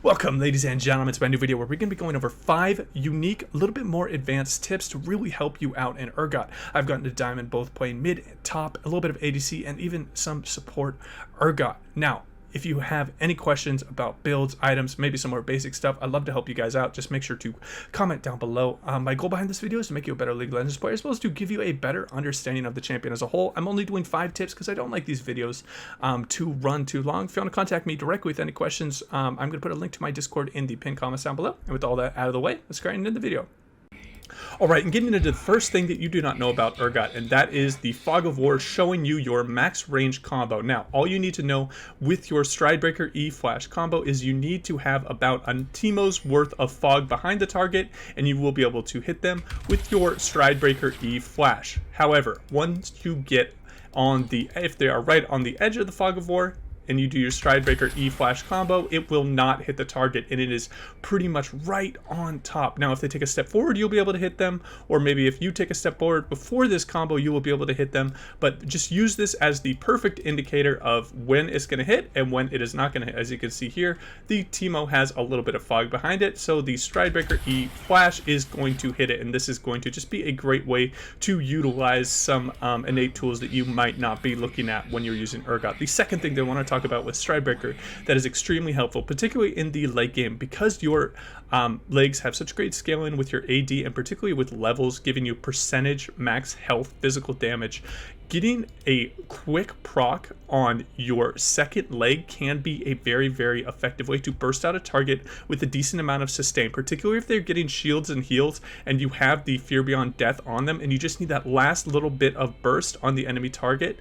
Welcome, ladies and gentlemen, to my new video where we're going to be going over 5 unique, a little bit more advanced tips to really help you out in Urgot. I've gotten to Diamond both playing mid, top, a little bit of ADC, and even some support Urgot. Now, if you have any questions about builds, items, maybe some more basic stuff, I'd love to help you guys out. Just make sure to comment down below. My goal behind this video is to make you a better League of Legends player, as well as to give you a better understanding of the champion as a whole. I'm only doing 5 tips because I don't like these videos to run too long. If you want to contact me directly with any questions, I'm going to put a link to my Discord in the pinned comments down below. And with all that out of the way, let's get into the video. Alright, and getting into the first thing that you do not know about Urgot, and that is the Fog of War showing you your max range combo. Now, all you need to know with your Stridebreaker E flash combo is you need to have about a Teemo's worth of fog behind the target, and you will be able to hit them with your Stridebreaker E flash. However, once you get on the, if they are right on the edge of the Fog of War, and you do your Stridebreaker E flash combo, it will not hit the target, and it is pretty much right on top. Now, if they take a step forward, you'll be able to hit them, or maybe if you take a step forward before this combo, you will be able to hit them, but just use this as the perfect indicator of when it's going to hit and when it is not going to hit. As you can see here, the Teemo has a little bit of fog behind it, so the Stridebreaker E flash is going to hit it, and this is going to just be a great way to utilize some innate tools that you might not be looking at when you're using Urgot. The second thing that I want to talk about with Stridebreaker that is extremely helpful, particularly in the late game, because your legs have such great scaling with your AD, and particularly with levels giving you percentage max health physical damage. Getting a quick proc on your second leg can be a very, very effective way to burst out a target with a decent amount of sustain, particularly if they're getting shields and heals and you have the Fear Beyond Death on them and you just need that last little bit of burst on the enemy target.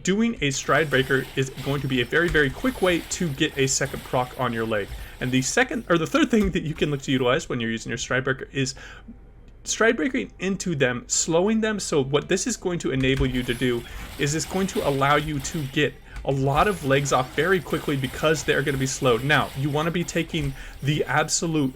Doing a Stridebreaker is going to be a very, very quick way to get a second proc on your leg. And the third thing that you can look to utilize when you're using your Stridebreaker is Stridebreaking into them, slowing them. So what this is going to enable you to do is it's going to allow you to get a lot of legs off very quickly because they're going to be slowed. Now, you want to be taking the absolute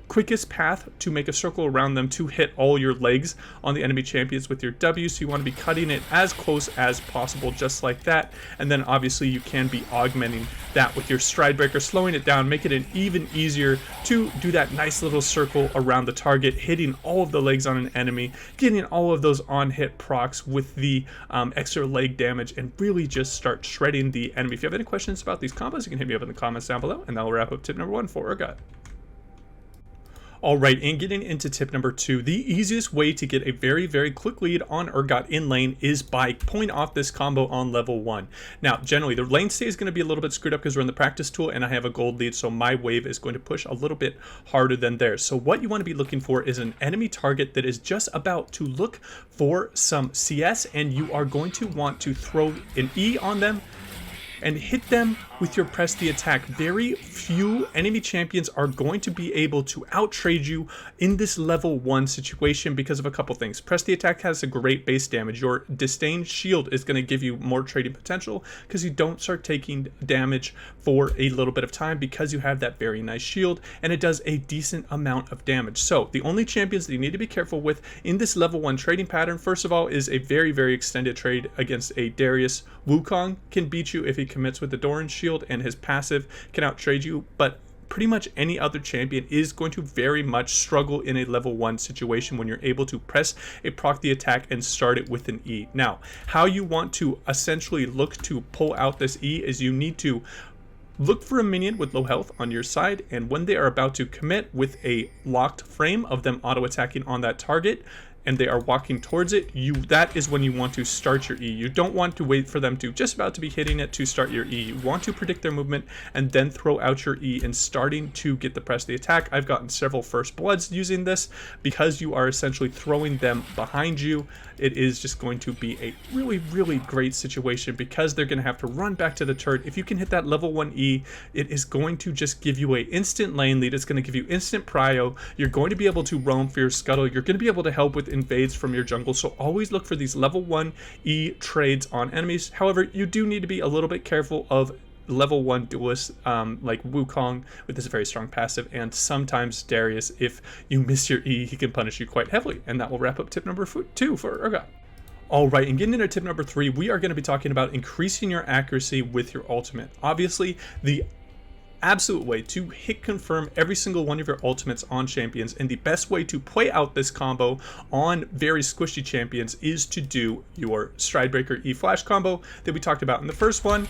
quickest path to make a circle around them to hit all your legs on the enemy champions with your W, so you want to be cutting it as close as possible, just like that. And then obviously you can be augmenting that with your Stridebreaker, slowing it down, make it even easier to do that nice little circle around the target, hitting all of the legs on an enemy, getting all of those on-hit procs with the extra leg damage, and really just start shredding the enemy. If you have any questions about these combos, you can hit me up in the comments down below, and that'll wrap up tip number 1 for Urgot. Alright, and getting into tip number 2, the easiest way to get a very, very quick lead on Urgot in lane is by pulling off this combo on level 1. Now, generally, the lane stay is going to be a little bit screwed up because we're in the practice tool and I have a gold lead, so my wave is going to push a little bit harder than theirs. So what you want to be looking for is an enemy target that is just about to look for some CS, and you are going to want to throw an E on them and hit them with your press the attack. Very few enemy champions are going to be able to outtrade you in this level 1 situation because of a couple things. Press the attack has a great base damage. Your disdain shield is going to give you more trading potential because you don't start taking damage for a little bit of time because you have that very nice shield, and it does a decent amount of damage. So the only champions that you need to be careful with in this level 1 trading pattern, first of all, is a very, very extended trade against a Darius. Wukong can beat you if he commits with the Doran shield, and his passive can outtrade you, but pretty much any other champion is going to very much struggle in a level 1 situation when you're able to press a proc the attack and start it with an E. Now, how you want to essentially look to pull out this E is you need to look for a minion with low health on your side, and when they are about to commit with a locked frame of them auto-attacking on that target, and they are walking towards it, that is when you want to start your E. You don't want to wait for them to just about to be hitting it to start your E. You want to predict their movement and then throw out your E and starting to get the press the attack. I've gotten several first bloods using this because you are essentially throwing them behind you. It is just going to be a really, really great situation because they're going to have to run back to the turret. If you can hit that level 1 E, it is going to just give you an instant lane lead. It's going to give you instant prio. You're going to be able to roam for your scuttle. You're going to be able to help with invades from your jungle, so always look for these level 1 E trades on enemies. However, you do need to be a little bit careful of level 1 duelists like Wukong with this very strong passive, and sometimes Darius. If you miss your E, he can punish you quite heavily. And that will wrap up tip number 2 for Urgot. Alright, and getting into tip number 3, we are going to be talking about increasing your accuracy with your ultimate. Obviously, the absolute way to hit confirm every single one of your ultimates on champions, and the best way to play out this combo on very squishy champions is to do your Stridebreaker E Flash combo that we talked about in the first one,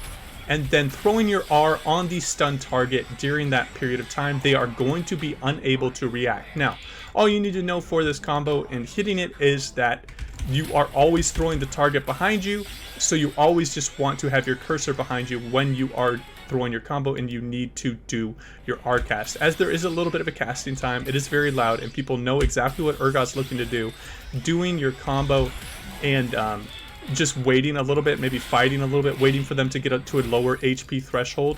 and then throwing your R on the stun target during that period of time. They are going to be unable to react. Now, all you need to know for this combo and hitting it is that you are always throwing the target behind you, so you always just want to have your cursor behind you when you are throwing your combo, and you need to do your R cast. As there is a little bit of a casting time, it is very loud, and people know exactly what Urgot's looking to do. Doing your combo and just waiting a little bit, maybe fighting a little bit, waiting for them to get up to a lower HP threshold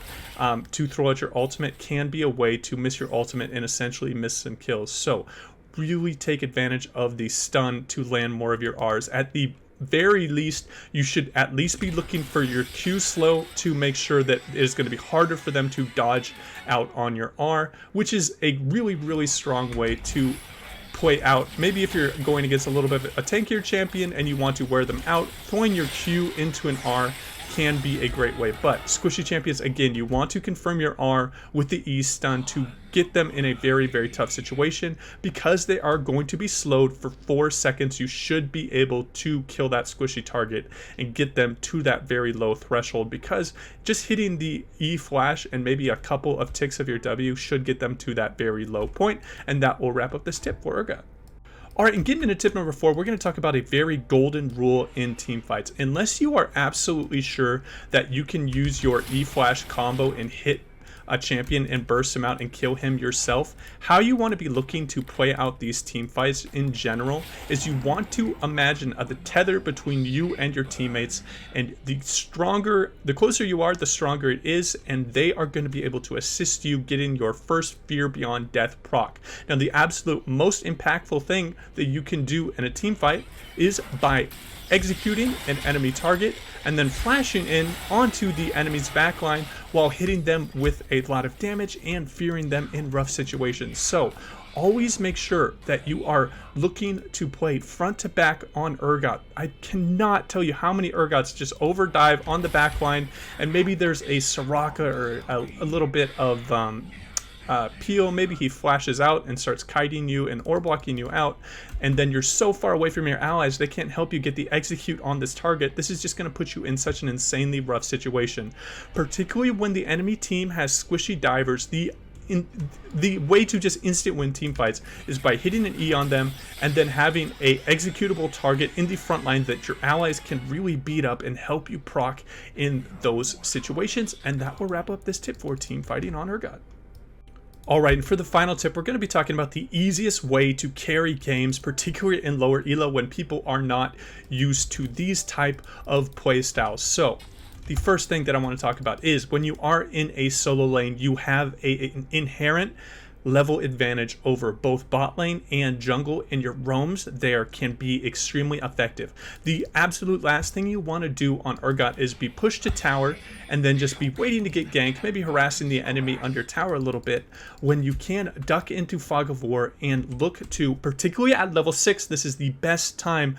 to throw out your ultimate can be a way to miss your ultimate and essentially miss some kills. So really take advantage of the stun to land more of your Rs. At the very least, you should at least be looking for your Q slow to make sure that it is going to be harder for them to dodge out on your R, which is a really strong way to play out. Maybe if you're going against a little bit of a tankier champion and you want to wear them out, throwing your Q into an R can be a great way. But squishy champions, again, you want to confirm your R with the E stun to get them in a very tough situation. Because they are going to be slowed for 4 seconds, you should be able to kill that squishy target and get them to that very low threshold, because just hitting the E flash and maybe a couple of ticks of your W should get them to that very low point. And that will wrap up this tip for Urgot. Alright, and getting into tip number 4, we're going to talk about a very golden rule in team fights. Unless you are absolutely sure that you can use your E-Flash combo and hit a champion and burst him out and kill him yourself, how you want to be looking to play out these team fights in general is you want to imagine the tether between you and your teammates, and the closer you are, the stronger it is, and they are going to be able to assist you getting your first Fear Beyond Death proc. Now, the absolute most impactful thing that you can do in a team fight is by executing an enemy target and then flashing in onto the enemy's backline while hitting them with a lot of damage and fearing them in rough situations. So always make sure that you are looking to play front to back on Urgot. I cannot tell you how many Urgots just overdive on the backline, and maybe there's a Soraka or a little bit of peel. Maybe he flashes out and starts kiting you and or blocking you out, and then you're so far away from your allies they can't help you get the execute on this target. This is just going to put you in such an insanely rough situation, particularly when the enemy team has squishy divers. The way to just instant win team fights is by hitting an E on them and then having a executable target in the front line that your allies can really beat up and help you proc in those situations. And that will wrap up this tip for team fighting on Urgot. Alright, and for the final tip, we're going to be talking about the easiest way to carry games, particularly in lower elo when people are not used to these type of play styles. So, the first thing that I want to talk about is when you are in a solo lane, you have an inherent level advantage over both bot lane and jungle, and your roams there can be extremely effective. The absolute last thing you want to do on Urgot is be pushed to tower and then just be waiting to get ganked, maybe harassing the enemy under tower a little bit, when you can duck into Fog of War and look to, particularly at level 6, this is the best time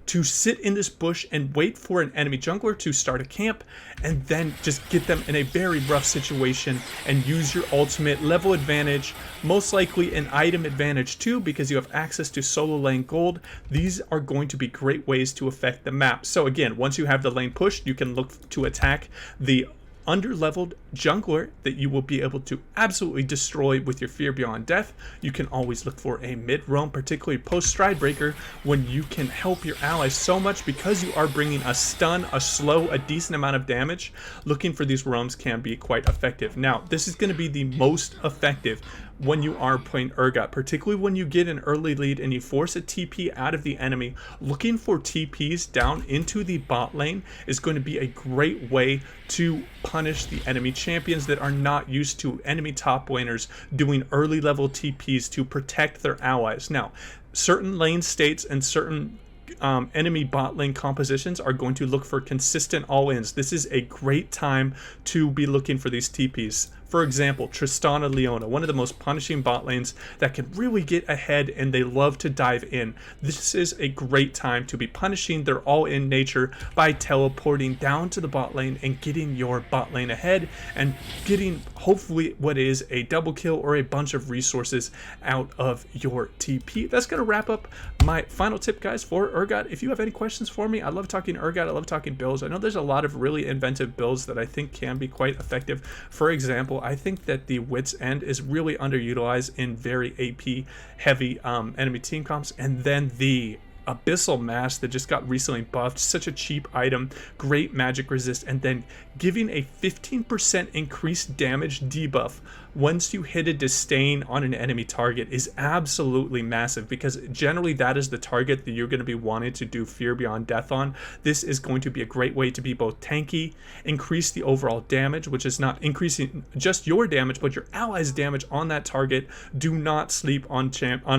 to sit in this bush and wait for an enemy jungler to start a camp, and then just get them in a very rough situation and use your ultimate level advantage, most likely an item advantage too, because you have access to solo lane gold. These are going to be great ways to affect the map. So again, once you have the lane pushed, you can look to attack the under-leveled jungler that you will be able to absolutely destroy with your Fear Beyond Death. You can always look for a mid-roam, particularly post-Stridebreaker, when you can help your allies so much because you are bringing a stun, a slow, a decent amount of damage. Looking for these roams can be quite effective. Now, this is going to be the most effective when you are playing Urgot, particularly when you get an early lead and you force a TP out of the enemy. Looking for TPs down into the bot lane is going to be a great way to punish the enemy champions that are not used to enemy top laners doing early level TPs to protect their allies. Now, certain lane states and certain enemy bot lane compositions are going to look for consistent all-ins. This is a great time to be looking for these TPs. For example, Tristana Leona, one of the most punishing bot lanes that can really get ahead and they love to dive in. This is a great time to be punishing their all-in nature by teleporting down to the bot lane and getting your bot lane ahead and getting hopefully what is a double kill or a bunch of resources out of your TP. That's going to wrap up my final tip, guys, for Urgot. If you have any questions for me, I love talking Urgot. I love talking builds. I know there's a lot of really inventive builds that I think can be quite effective. For example, I think that the Wit's End is really underutilized in very AP heavy enemy team comps, and then the Abyssal Mask that just got recently buffed, such a cheap item, great magic resist, and then giving a 15% increased damage debuff once you hit a disdain on an enemy target is absolutely massive, because generally that is the target that you're going to be wanting to do Fear Beyond Death on. This is going to be a great way to be both tanky, increase the overall damage, which is not increasing just your damage but your allies' damage on that target. Do not sleep on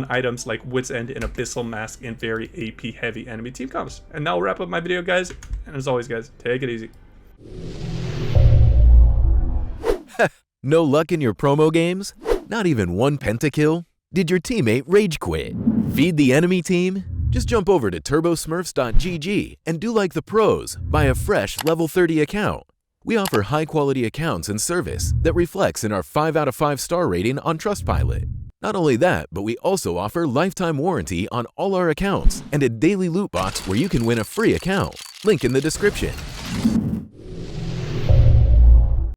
items like Wit's End and Abyssal Mask in very AP heavy enemy team comps. And now I'll wrap up my video, guys, and as always, guys, take it easy. No luck in your promo games? Not even one pentakill? Did your teammate rage quit? Feed the enemy team? Just jump over to turbosmurfs.gg and do like the pros, buy a fresh level 30 account. We offer high-quality accounts and service that reflects in our 5 out of 5 star rating on Trustpilot. Not only that, but we also offer lifetime warranty on all our accounts and a daily loot box where you can win a free account. Link in the description.